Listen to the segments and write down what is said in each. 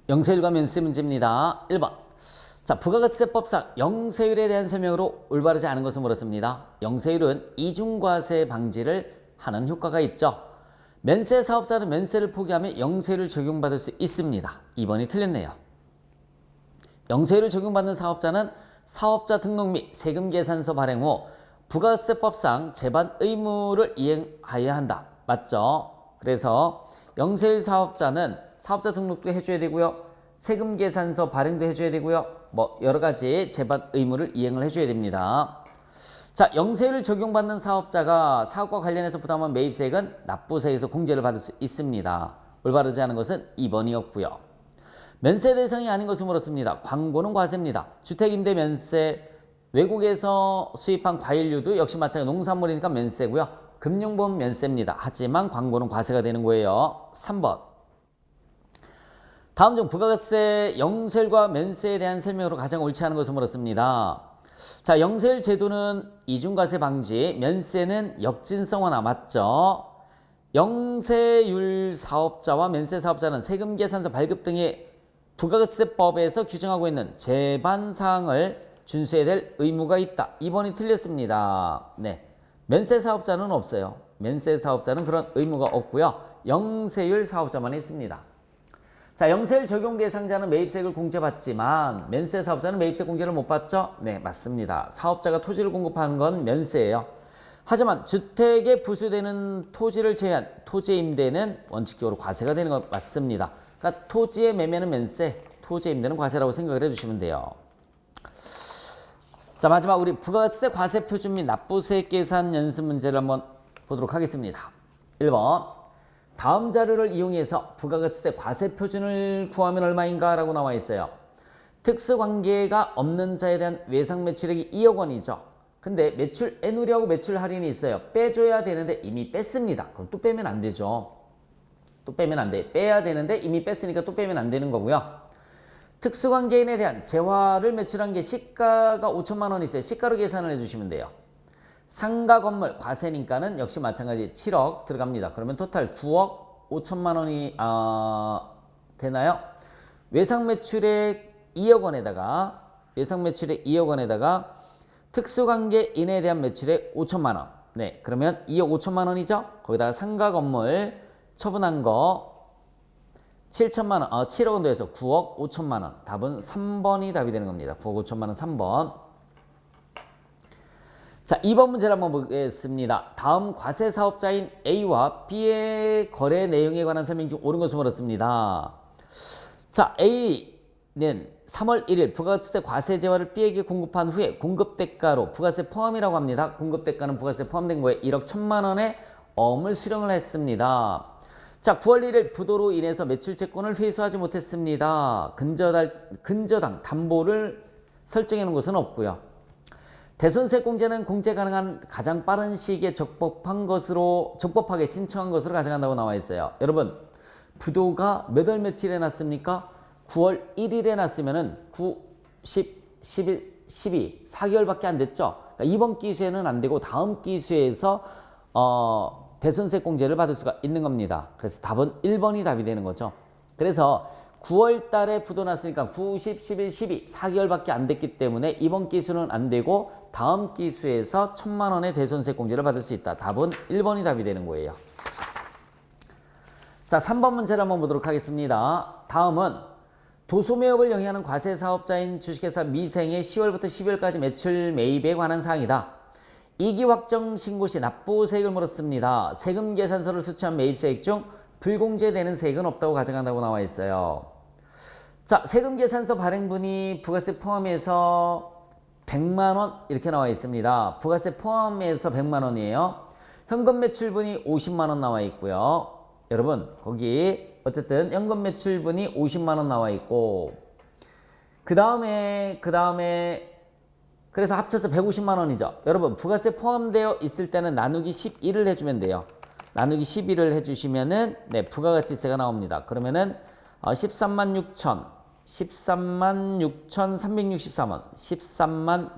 영세율과 면세 문제입니다. 1번. 자, 부가가치세법상 영세율에 대한 설명으로 올바르지 않은 것을 물었습니다. 영세율은 이중과세 방지를 하는 효과가 있죠. 면세 사업자는 면세를 포기하면 영세율을 적용받을 수 있습니다. 2번이 틀렸네요. 영세율을 적용받는 사업자는 사업자 등록 및 세금 계산서 발행 후 부가세법상 제반 의무를 이행하여야 한다. 맞죠? 그래서 영세율 사업자는 사업자 등록도 해줘야 되고요. 세금 계산서 발행도 해줘야 되고요. 뭐 여러 가지 제반 의무를 이행을 해줘야 됩니다. 자, 영세율을 적용받는 사업자가 사업과 관련해서 부담한 매입세액은 납부세에서 공제를 받을 수 있습니다. 올바르지 않은 것은 2번이었고요. 면세 대상이 아닌 것을 물었습니다. 광고는 과세입니다. 주택임대 면세, 외국에서 수입한 과일류도 역시 마찬가지로 농산물이니까 면세고요. 금융보험 면세입니다. 하지만 광고는 과세가 되는 거예요. 3번. 다음 중 부가세 영세율과 면세에 대한 설명으로 가장 옳지 않은 것을 물었습니다. 자, 영세율 제도는 이중과세 방지, 면세는 역진성 완화 맞죠? 영세율 사업자와 면세 사업자는 세금 계산서 발급 등의 부가세법에서 규정하고 있는 제반 사항을 준수해야 될 의무가 있다. 2번이 틀렸습니다. 네, 면세 사업자는 없어요. 면세 사업자는 그런 의무가 없고요. 영세율 사업자만 있습니다. 자, 영세율 적용 대상자는 매입세액을 공제받지만 면세 사업자는 매입세 공제를 못 받죠? 네, 맞습니다. 사업자가 토지를 공급하는 건 면세예요. 하지만 주택에 부수되는 토지를 제외한 토지 임대는 원칙적으로 과세가 되는 건 맞습니다. 그러니까 토지의 매매는 면세, 토지 임대는 과세라고 생각을 해주시면 돼요. 자, 마지막 우리 부가세 과세 표준 및 납부세액 계산 연습 문제를 한번 보도록 하겠습니다. 1번. 다음 자료를 이용해서 부가가치세 과세 표준을 구하면 얼마인가 라고 나와 있어요. 특수관계가 없는 자에 대한 외상 매출액이 2억 원이죠. 근데 매출 애누리하고 매출 할인이 있어요. 빼줘야 되는데 이미 뺐습니다. 그럼 또 빼면 안 되죠. 또 빼면 안 돼. 빼야 되는데 이미 뺐으니까 또 빼면 안 되는 거고요. 특수관계인에 대한 재화를 매출한 게 시가가 5천만 원 있어요. 시가로 계산을 해주시면 돼요. 상가 건물 과세니까는 역시 마찬가지 7억 들어갑니다. 그러면 토탈 9억 5천만 원이 되나요? 외상 매출액 2억 원에다가 특수관계인에 대한 매출액 5천만 원. 네, 그러면 2억 5천만 원이죠. 거기다가 상가 건물 처분한 거 7천만 원, 7억 원 더해서 9억 5천만 원. 답은 3번이 답이 되는 겁니다. 9억 5천만 원 3번. 자, 2번 문제를 한번 보겠습니다. 다음 과세 사업자인 A와 B의 거래 내용에 관한 설명 중 옳은 것을 물었습니다. 자, A는 3월 1일 부가세 과세 재화를 B에게 공급한 후에 공급 대가로 부가세 포함이라고 합니다. 공급 대가는 부가세 포함된 거에 1억 1천만 원의 어음을 수령을 했습니다. 자, 9월 1일 부도로 인해서 매출 채권을 회수하지 못했습니다. 근저당 담보를 설정해 놓은 것은 없고요. 대손세 공제는 공제 가능한 가장 빠른 시기에 적법하게 신청한 것으로 가져간다고 나와 있어요. 여러분, 부도가 몇 월 며칠에 났습니까? 9월 1일에 났으면은 9, 10, 11, 12, 4개월밖에 안 됐죠. 그러니까 이번 기수에는 안 되고 다음 기수에서 대손세 공제를 받을 수가 있는 겁니다. 그래서 답은 1번이 답이 되는 거죠. 그래서 9월 달에 부도 났으니까 9, 10, 11, 12, 4개월밖에 안 됐기 때문에 이번 기수는 안 되고 다음 기수에서 1천만 원의 대손세 공제를 받을 수 있다. 답은 1번이 답이 되는 거예요. 자, 3번 문제를 한번 보도록 하겠습니다. 다음은 도소매업을 영위하는 과세 사업자인 주식회사 미생의 10월부터 12월까지 매출 매입에 관한 사항이다. 이기 확정 신고 시 납부세액을 물었습니다. 세금 계산서를 수취한 매입세액 중 불공제되는 세액은 없다고 가정한다고 나와 있어요. 자, 세금 계산서 발행분이 부가세 포함해서 100만 원 이렇게 나와 있습니다. 부가세 포함해서 100만 원이에요. 현금 매출분이 50만 원 나와 있고요. 여러분, 거기 어쨌든 현금 매출분이 50만 원 나와 있고 그 다음에 그래서 합쳐서 150만 원이죠. 여러분, 부가세 포함되어 있을 때는 나누기 11을 해주면 돼요. 나누기 11을 해주시면은 네, 부가가치세가 나옵니다. 그러면은 13만 6,363원 13만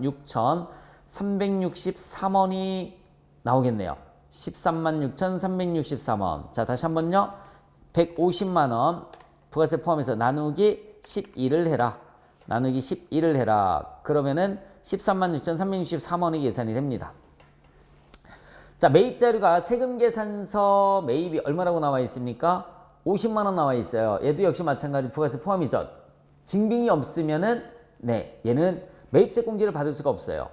6,363원이 나오겠네요. 13만 6,363원. 자, 다시 한번요. 150만 원 부가세 포함해서 나누기 12를 해라. 나누기 12를 해라. 그러면은 136,364만 원이 계산이 됩니다. 자, 매입 자료가 세금 계산서 매입이 얼마라고 나와 있습니까? 50만 원 나와 있어요. 얘도 역시 마찬가지 부가세 포함이죠. 증빙이 없으면은 네, 얘는 매입세 공제를 받을 수가 없어요.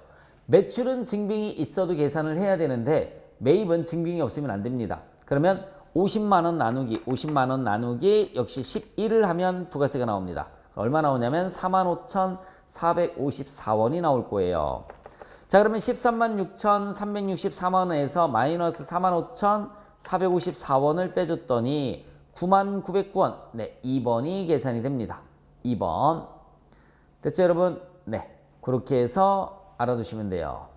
매출은 증빙이 있어도 계산을 해야 되는데 매입은 증빙이 없으면 안 됩니다. 그러면 50만 원 나누기 50만 원 나누기 역시 11을 하면 부가세가 나옵니다. 얼마 나오냐면 46,454원이 나올 거예요. 자, 그러면 136,364만 원에서 마이너스 45,454원을 빼줬더니 99,909원. 네, 2번이 계산이 됩니다. 2번. 됐죠, 여러분? 네, 그렇게 해서 알아두시면 돼요.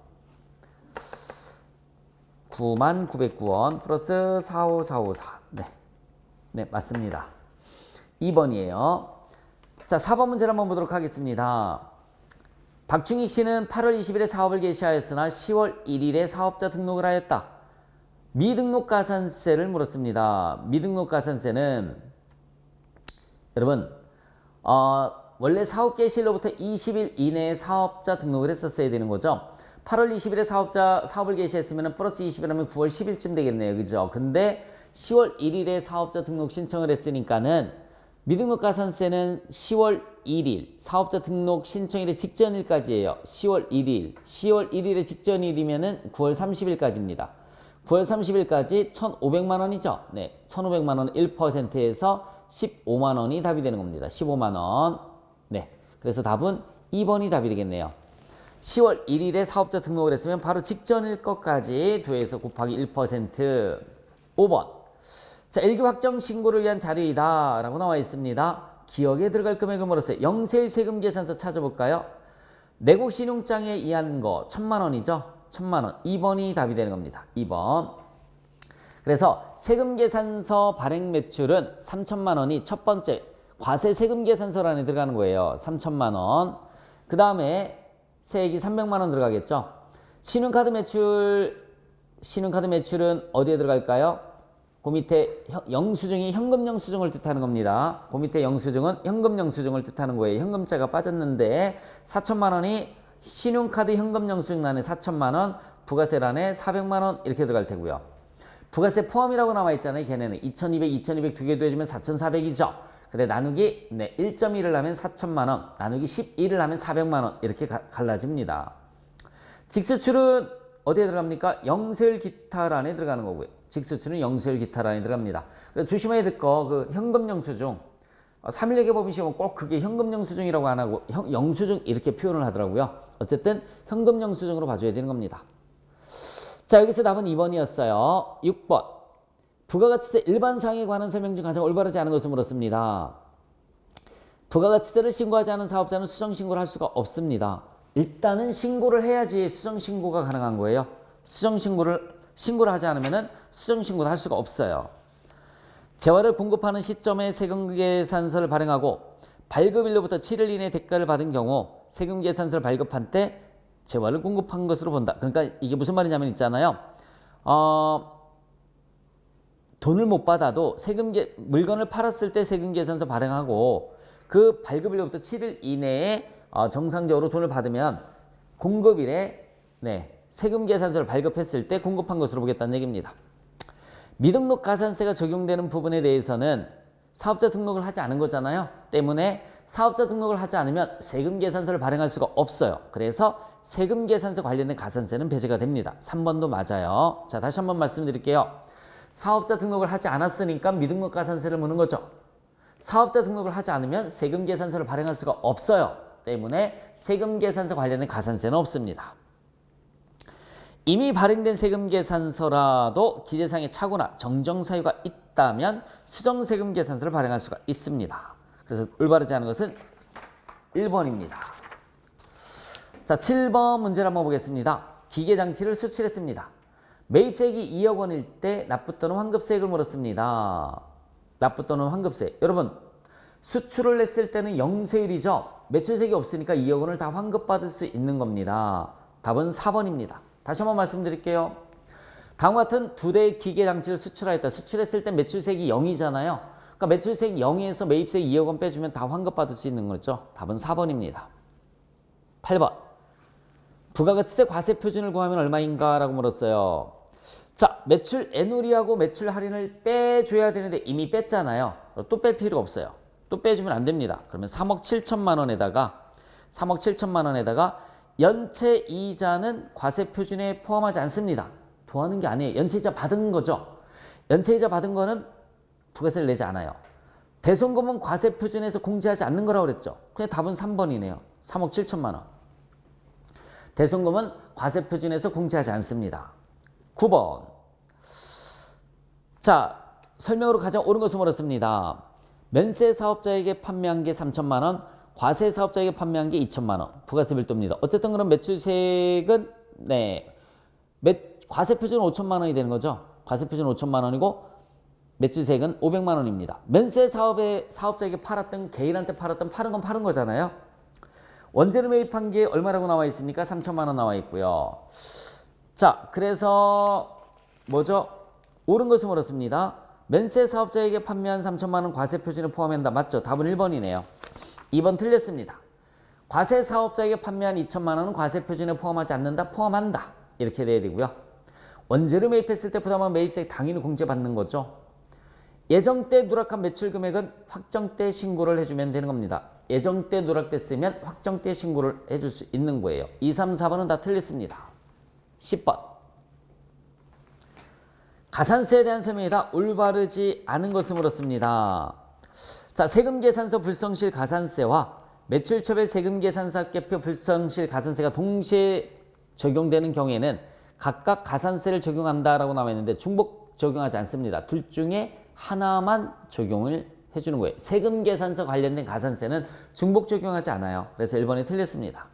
99,909원 플러스 45454. 네, 네, 맞습니다. 2번이에요. 자, 4번 문제를 한번 보도록 하겠습니다. 박충익 씨는 8월 20일에 사업을 개시하였으나 10월 1일에 사업자 등록을 하였다. 미등록 가산세를 물었습니다. 미등록 가산세는 여러분 원래 사업 개시일로부터 20일 이내에 사업자 등록을 했었어야 되는 거죠. 8월 20일에 사업을 개시했으면 플러스 20일 하면 9월 10일쯤 되겠네요. 그죠? 근데 10월 1일에 사업자 등록 신청을 했으니까는 미등록 가산세는 10월 1일 사업자 등록 신청일의 직전일까지예요. 10월 1일. 10월 1일의 직전일이면은 9월 30일까지입니다. 9월 30일까지 1,500만 원이죠. 네. 1,500만 원 1%에서 15만 원이 답이 되는 겁니다. 15만 원. 네. 그래서 답은 2번이 답이 되겠네요. 10월 1일에 사업자 등록을 했으면 바로 직전일 것까지 더해서 곱하기 1%. 5번. 자, 일기 확정 신고를 위한 자료이다 라고 나와 있습니다. 기억에 들어갈 금액을 물었어요. 영세일 세금 계산서 찾아볼까요? 내국 신용장에 의한 거 1,000만 원이죠. 1,000만 원. 2번이 답이 되는 겁니다. 2번. 그래서 세금 계산서 발행 매출은 3,000만 원이 첫 번째 과세 세금 계산서 안에 들어가는 거예요. 3,000만 원. 그 다음에 세액이 300만 원 들어가겠죠. 신용카드 매출은 어디에 들어갈까요? 그 밑에 영수증이 현금 영수증을 뜻하는 겁니다. 그 밑에 영수증은 현금 영수증을 뜻하는 거예요. 현금자가 빠졌는데 4,000만 원이 신용카드 현금 영수증란에 4,000만 원, 부가세란에 400만 원 이렇게 들어갈 테고요. 부가세 포함이라고 나와 있잖아요. 걔네는 2,200, 2,200 두 개 더해주면 4,400이죠. 근데 나누기 1.1을 하면 4,000만 원, 나누기 11을 하면 400만 원 이렇게 갈라집니다. 직수출은 어디에 들어갑니까? 영세일 기타란에 들어가는 거고요. 직수출은 영세일 기타란에 들어갑니다. 그래서 조심해야 될 거 그 현금 영수증 3.1 법인 시험은 꼭 그게 현금 영수증이라고 안 하고 영수증 이렇게 표현을 하더라고요. 어쨌든 현금 영수증으로 봐줘야 되는 겁니다. 자, 여기서 답은 2번이었어요. 6번. 부가가치세 일반사항에 관한 설명 중 가장 올바르지 않은 것을 물었습니다. 부가가치세를 신고하지 않은 사업자는 수정신고를 할 수가 없습니다. 일단은 신고를 해야지 수정신고가 가능한 거예요. 신고를 하지 않으면 수정신고도 할 수가 없어요. 재화를 공급하는 시점에 세금계산서를 발행하고 발급일로부터 7일 이내 대가를 받은 경우 세금계산서를 발급한 때 재화를 공급한 것으로 본다. 그러니까 이게 무슨 말이냐면 있잖아요. 돈을 못 받아도 물건을 팔았을 때 세금계산서 발행하고 그 발급일로부터 7일 이내에 정상적으로 돈을 받으면 공급일에 세금계산서를 발급했을 때 공급한 것으로 보겠다는 얘기입니다. 미등록 가산세가 적용되는 부분에 대해서는 사업자 등록을 하지 않은 거잖아요. 때문에 사업자 등록을 하지 않으면 세금계산서를 발행할 수가 없어요. 그래서 세금계산서 관련된 가산세는 배제가 됩니다. 3번도 맞아요. 자, 다시 한번 말씀드릴게요. 사업자 등록을 하지 않았으니까 미등록 가산세를 무는 거죠. 사업자 등록을 하지 않으면 세금계산서를 발행할 수가 없어요. 때문에 세금계산서 관련된 가산세는 없습니다. 이미 발행된 세금계산서라도 기재상의 착오나 정정사유가 있다면 수정세금계산서를 발행할 수가 있습니다. 그래서 올바르지 않은 것은 1번입니다. 자, 7번 문제를 한번 보겠습니다. 기계장치를 수출했습니다. 매입세액이 2억 원일 때 납부 또는 환급세액을 물었습니다. 납부 또는 환급세. 여러분, 수출을 했을 때는 영세율이죠. 매출세액이 없으니까 2억 원을 다 환급받을 수 있는 겁니다. 답은 4번입니다. 다시 한번 말씀드릴게요. 다음과 같은 두 대의 기계장치를 수출하였다. 수출했을 때 매출세액이 0이잖아요. 그러니까 매출세액 0에서 매입세액 2억 원 빼주면 다 환급받을 수 있는 거죠. 답은 4번입니다. 8번. 부가가치세 과세 표준을 구하면 얼마인가? 라고 물었어요. 자, 매출 애누리하고 매출 할인을 빼줘야 되는데 이미 뺐잖아요. 또 뺄 필요가 없어요. 또 빼주면 안 됩니다. 그러면 3억 7천만 원에다가 연체 이자는 과세 표준에 포함하지 않습니다. 더하는 게 아니에요. 연체 이자 받은 거죠. 연체 이자 받은 거는 부가세를 내지 않아요. 대손금은 과세 표준에서 공제하지 않는 거라고 그랬죠. 그냥 답은 3번이네요. 3억 7천만 원. 대손금은 과세 표준에서 공제하지 않습니다. 9번. 자, 설명으로 가장 옳은 것을 물었습니다. 면세 사업자에게 판매한 게 3천만 원, 과세 사업자에게 판매한 게 2천만 원. 부가세 별도입니다. 어쨌든 그럼 매출세액은 과세 표준은 5천만 원이 되는 거죠. 과세 표준은 5천만 원이고 매출세액은 500만 원입니다. 면세 사업자에게 팔았던 개인한테 팔았던 파는 건 파는 거잖아요. 원재료 매입한 게 얼마라고 나와 있습니까? 3천만 원 나와 있고요. 자, 그래서 뭐죠? 옳은 것을 물었습니다. 면세 사업자에게 판매한 3천만 원 과세 표준에 포함한다. 맞죠? 답은 1번이네요. 2번 틀렸습니다. 과세 사업자에게 판매한 2천만 원은 과세 표준에 포함하지 않는다. 포함한다. 이렇게 돼야 되고요. 원재료 매입했을 때 부담한 매입세액 당연히 공제받는 거죠. 예정 때 누락한 매출 금액은 확정 때 신고를 해주면 되는 겁니다. 예정 때 누락됐으면 확정 때 신고를 해줄 수 있는 거예요. 2, 3, 4번은 다 틀렸습니다. 10번. 가산세에 대한 설명이다. 올바르지 않은 것을 물었습니다. 자, 세금계산서 불성실 가산세와 매출처별 세금계산서 합계표 불성실 가산세가 동시에 적용되는 경우에는 각각 가산세를 적용한다라고 나와 있는데 중복 적용하지 않습니다. 둘 중에 하나만 적용을 해주는 거예요. 세금계산서 관련된 가산세는 중복 적용하지 않아요. 그래서 1번이 틀렸습니다.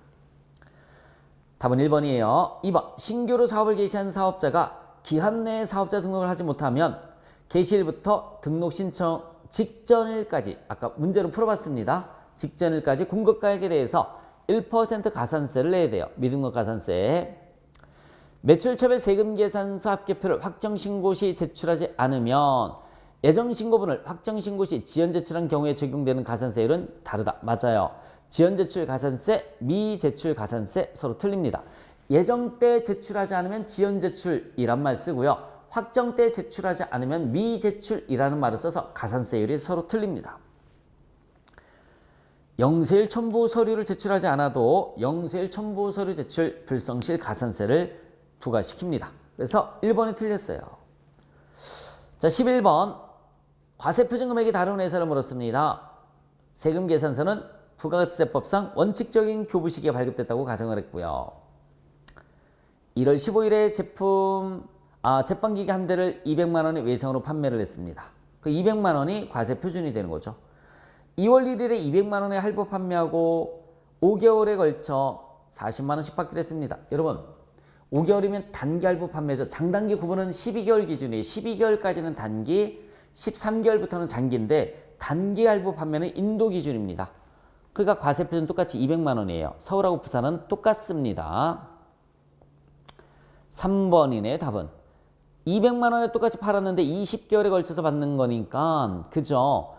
답은 1번이에요. 2번. 신규로 사업을 개시한 사업자가 기한 내에 사업자 등록을 하지 못하면 개시일부터 등록 신청 직전일까지 아까 문제로 풀어봤습니다. 직전일까지 공급가액에 대해서 1% 가산세를 내야 돼요. 미등록 가산세. 매출처별 세금계산서 합계표를 확정신고 시 제출하지 않으면 예정신고분을 확정신고 시 지연제출한 경우에 적용되는 가산세율은 다르다. 맞아요. 지연제출 가산세, 미제출 가산세 서로 틀립니다. 예정 때 제출하지 않으면 지연제출이란 말 쓰고요. 확정 때 제출하지 않으면 미제출이라는 말을 써서 가산세율이 서로 틀립니다. 영세일 첨부 서류를 제출하지 않아도 영세일 첨부 서류 제출 불성실 가산세를 부과시킵니다. 그래서 1번이 틀렸어요. 자, 11번. 과세표준금액이 다른 회사를 물었습니다. 세금계산서는 부가가치세법상 원칙적인 교부시기에 발급됐다고 가정을 했고요. 1월 15일에 제빵기계 한 대를 200만 원의 외상으로 판매를 했습니다. 그 200만 원이 과세표준이 되는 거죠. 2월 1일에 200만 원에 할부 판매하고 5개월에 걸쳐 40만 원씩 받기로 했습니다. 여러분, 5개월이면 단기 할부 판매죠. 장단기 구분은 12개월 기준이에요. 12개월까지는 단기, 13개월부터는 장기인데 단기 할부 판매는 인도 기준입니다. 그러니까 과세표준 똑같이 200만 원이에요. 서울하고 부산은 똑같습니다. 3번이네, 답은. 200만 원에 똑같이 팔았는데 20개월에 걸쳐서 받는 거니까 그죠?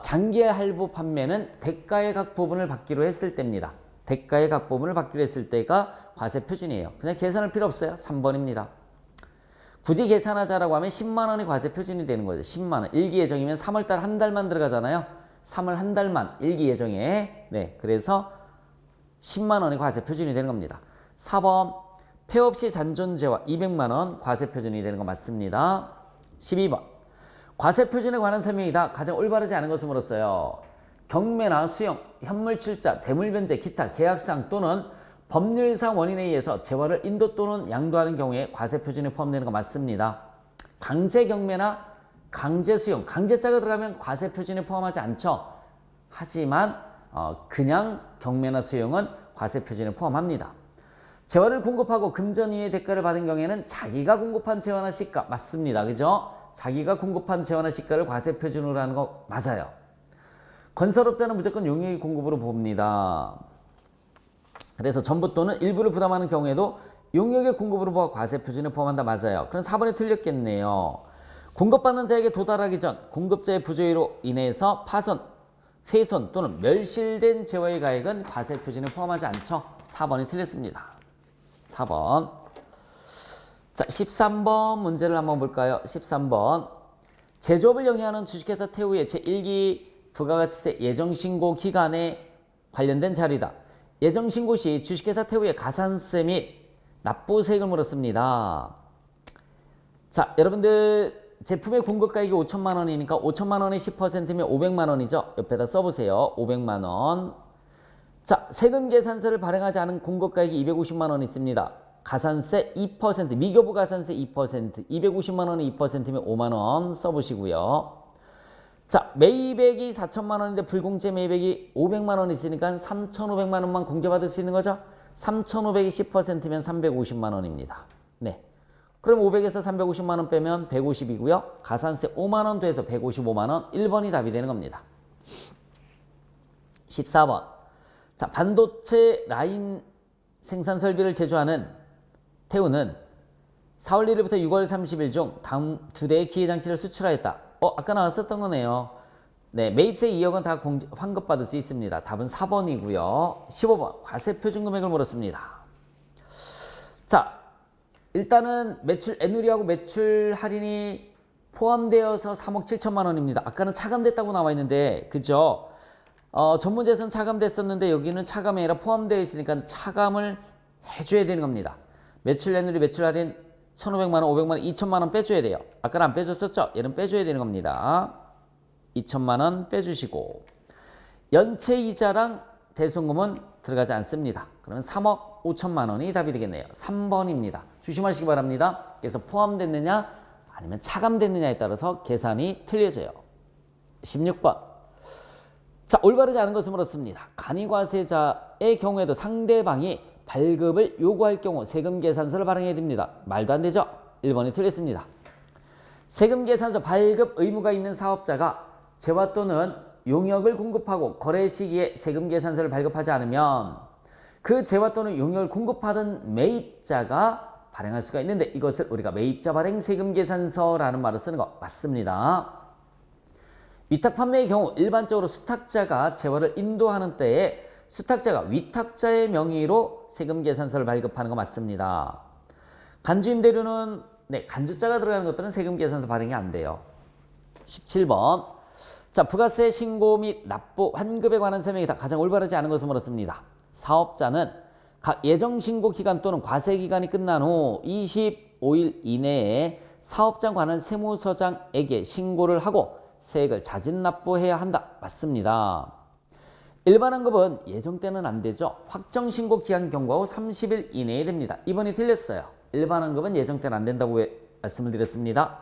장기 할부 판매는 대가의 각 부분을 받기로 했을 때입니다. 대가의 각 부분을 받기로 했을 때가 과세 표준이에요. 그냥 계산할 필요 없어요. 3번입니다. 굳이 계산하자라고 하면 10만 원이 과세 표준이 되는 거죠. 10만 원. 일기 예정이면 3월달 한 달만 들어가잖아요. 3월 한 달만 일기 예정에. 네, 그래서 10만 원이 과세 표준이 되는 겁니다. 4번. 폐 없이 잔존재와 200만 원 과세 표준이 되는 거 맞습니다. 12번. 과세 표준에 관한 설명이다. 가장 올바르지 않은 것을 물었어요. 경매나 수용, 현물 출자, 대물 변제, 기타 계약상 또는 법률상 원인에 의해서 재화를 인도 또는 양도하는 경우에 과세 표준에 포함되는 거 맞습니다. 강제 경매나 강제 수용, 강제자가 들어가면 과세 표준에 포함하지 않죠. 하지만 그냥 경매나 수용은 과세 표준에 포함합니다. 재화를 공급하고 금전 이외의 대가를 받은 경우에는 자기가 공급한 재화나 시가 맞습니다. 그죠? 자기가 공급한 재화나 시가를 과세 표준으로 하는 거 맞아요. 건설업자는 무조건 용역의 공급으로 봅니다. 그래서 전부 또는 일부를 부담하는 경우에도 용역의 공급으로 보아 과세 표준에 포함한다. 맞아요. 그럼 4번이 틀렸겠네요. 공급받는 자에게 도달하기 전 공급자의 부조리로 인해서 파손, 훼손 또는 멸실된 재화의 가액은 과세 표준에 포함하지 않죠. 4번이 틀렸습니다. 4번. 자, 13번 문제를 한번 볼까요? 13번. 제조업을 영위하는 주식회사 태우의 제1기 부가가치세 예정신고 기간에 관련된 자료이다. 예정신고 시 주식회사 태우의 가산세 및 납부세액을 물었습니다. 자, 여러분들 제품의 공급가액이 5천만 원이니까 5천만 원의 10%면 500만 원이죠. 옆에다 써보세요. 500만 원. 자, 세금 계산서를 발행하지 않은 공급가액이 250만 원 있습니다. 가산세 2%, 미교부 가산세 2%, 250만 원의 2%면 5만 원 써보시고요. 자, 매입액이 4천만 원인데 불공제 매입액이 500만 원 있으니까 3,500만 원만 공제받을 수 있는 거죠. 3,500이 10%면 350만 원입니다. 네. 그럼 500에서 350만 원 빼면 150이고요. 가산세 5만 원 더해서 155만 원. 1번이 답이 되는 겁니다. 14번. 자, 반도체 라인 생산 설비를 제조하는 태우는 4월 1일부터 6월 30일 중 다음 2대의 기계장치를 수출하였다. 아까 나왔었던 거네요. 네, 매입세 2억 원 다 환급받을 수 있습니다. 답은 4번이고요. 15번. 과세 표준 금액을 물었습니다. 자, 일단은 매출 애누리하고 매출 할인이 포함되어서 3억 7천만 원입니다. 아까는 차감됐다고 나와 있는데 그죠? 전문제에서는 차감됐었는데 여기는 차감이 아니라 포함되어 있으니까 차감을 해줘야 되는 겁니다. 매출 애누리 매출 할인 1,500만 원, 500만 원, 2천만 원 빼줘야 돼요. 아까는 안 빼줬었죠? 얘는 빼줘야 되는 겁니다. 2천만 원 빼주시고 연체 이자랑 대손금은 들어가지 않습니다. 그러면 3억 5천만 원이 답이 되겠네요. 3번입니다. 조심하시기 바랍니다. 그래서 포함됐느냐 아니면 차감됐느냐에 따라서 계산이 틀려져요. 16번. 자, 올바르지 않은 것을 물었습니다. 간이과세자의 경우에도 상대방이 발급을 요구할 경우 세금계산서를 발행해야 됩니다. 말도 안 되죠? 1번이 틀렸습니다. 세금계산서 발급 의무가 있는 사업자가 재화 또는 용역을 공급하고 거래 시기에 세금계산서를 발급하지 않으면 그 재화 또는 용역을 공급하던 매입자가 발행할 수가 있는데 이것을 우리가 매입자 발행 세금계산서라는 말을 쓰는 거 맞습니다. 위탁 판매의 경우 일반적으로 수탁자가 재화를 인도하는 때에 수탁자가 위탁자의 명의로 세금계산서를 발급하는 거 맞습니다. 간주임대료는 간주자가 들어가는 것들은 세금계산서 발행이 안 돼요. 17번. 자, 부가세 신고 및 납부 환급에 관한 설명이 다 가장 올바르지 않은 것을 물었습니다. 사업자는 각 예정신고 기간 또는 과세기간이 끝난 후 25일 이내에 사업장 관한 세무서장에게 신고를 하고 세액을 자진 납부해야 한다. 맞습니다. 일반 환급은 예정 때는 안 되죠. 확정 신고 기한 경과 후 30일 이내에 됩니다. 이번이 틀렸어요. 일반 환급은 예정 때는 안 된다고 말씀을 드렸습니다.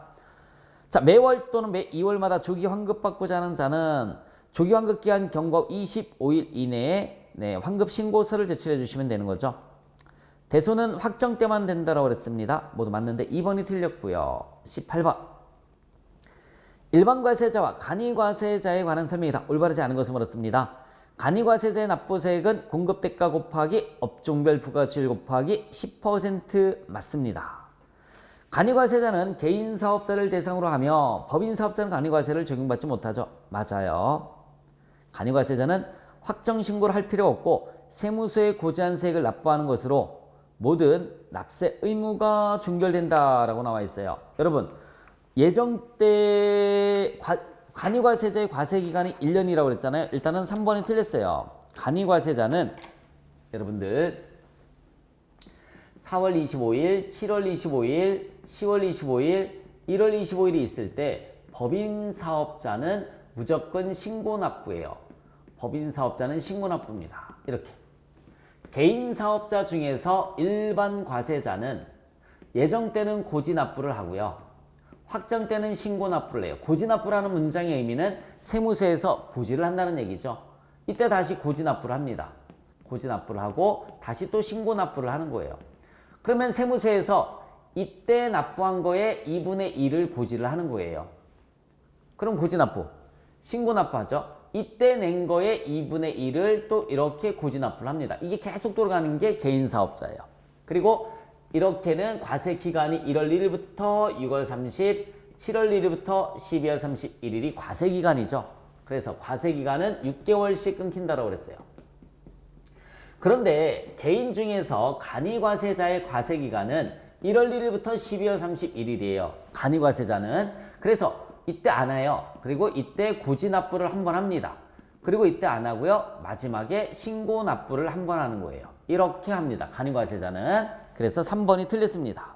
자, 매월 또는 매 2월마다 조기 환급받고자 하는 자는 조기 환급 기한 경과 후 25일 이내에 환급 신고서를 제출해 주시면 되는 거죠. 대손은 확정 때만 된다고 그랬습니다. 모두 맞는데 2번이 틀렸고요. 18번. 일반 과세자와 간이 과세자에 관한 설명이 다 올바르지 않은 것을 물었습니다. 간이과세자의 납부세액은 공급대가 곱하기 업종별 부가치율 곱하기 10% 맞습니다. 간이과세자는 개인사업자를 대상으로 하며 법인사업자는 간이과세를 적용받지 못하죠. 맞아요. 간이과세자는 확정신고를 할 필요 없고 세무서에 고지한 세액을 납부하는 것으로 모든 납세 의무가 종결된다라고 나와 있어요. 여러분, 예정 때 간이과세자의 과세기간이 1년이라고 그랬잖아요. 일단은 3번이 틀렸어요. 간이과세자는 여러분들 4월 25일, 7월 25일, 10월 25일, 1월 25일이 있을 때 법인사업자는 무조건 신고납부예요. 법인사업자는 신고납부입니다. 이렇게. 개인사업자 중에서 일반 과세자는 예정 때는 고지납부를 하고요. 확정 때는 신고납부를 해요. 고지납부라는 문장의 의미는 세무서에서 고지를 한다는 얘기죠. 이때 다시 고지납부를 합니다. 고지납부를 하고 다시 또 신고납부를 하는 거예요. 그러면 세무서에서 이때 납부한 거에 2분의 1을 고지를 하는 거예요. 그럼 고지납부, 신고납부하죠. 이때 낸 거에 2분의 1을 또 이렇게 고지납부를 합니다. 이게 계속 돌아가는 게 개인사업자예요. 그리고 이렇게는 과세 기간이 1월 1일부터 6월 30, 7월 1일부터 12월 31일이 과세기간이죠. 그래서 과세기간은 6개월씩 끊긴다고 그랬어요. 그런데 개인 중에서 간이과세자의 과세기간은 1월 1일부터 12월 31일이에요. 간이과세자는. 그래서 이때 안 해요. 그리고 이때 고지납부를 한 번 합니다. 그리고 이때 안 하고요. 마지막에 신고납부를 한 번 하는 거예요. 이렇게 합니다. 간이과세자는. 그래서 3번이 틀렸습니다.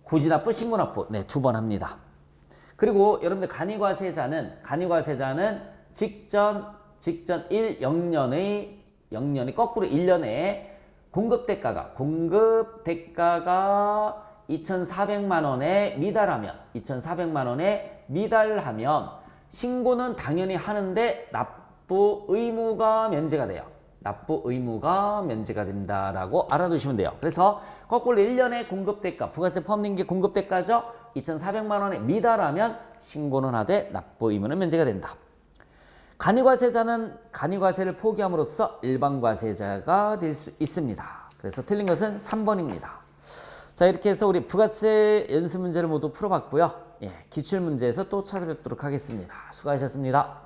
고지납부, 신고납부 네, 2번 합니다. 그리고 여러분들 간이과세자는 직전 0년이 거꾸로 1년에 공급대가가 2,400만 원에 미달하면 신고는 당연히 하는데 납부 의무가 면제가 돼요. 납부 의무가 면제가 된다라고 알아두시면 돼요. 그래서 거꾸로 1년의 공급대가, 부가세 포함된 게 공급대가죠. 2,400만 원에 미달하면 신고는 하되 납부 의무는 면제가 된다. 간이과세자는 간이과세를 포기함으로써 일반과세자가 될 수 있습니다. 그래서 틀린 것은 3번입니다. 자, 이렇게 해서 우리 부가세 연습 문제를 모두 풀어봤고요. 예, 기출문제에서 또 찾아뵙도록 하겠습니다. 수고하셨습니다.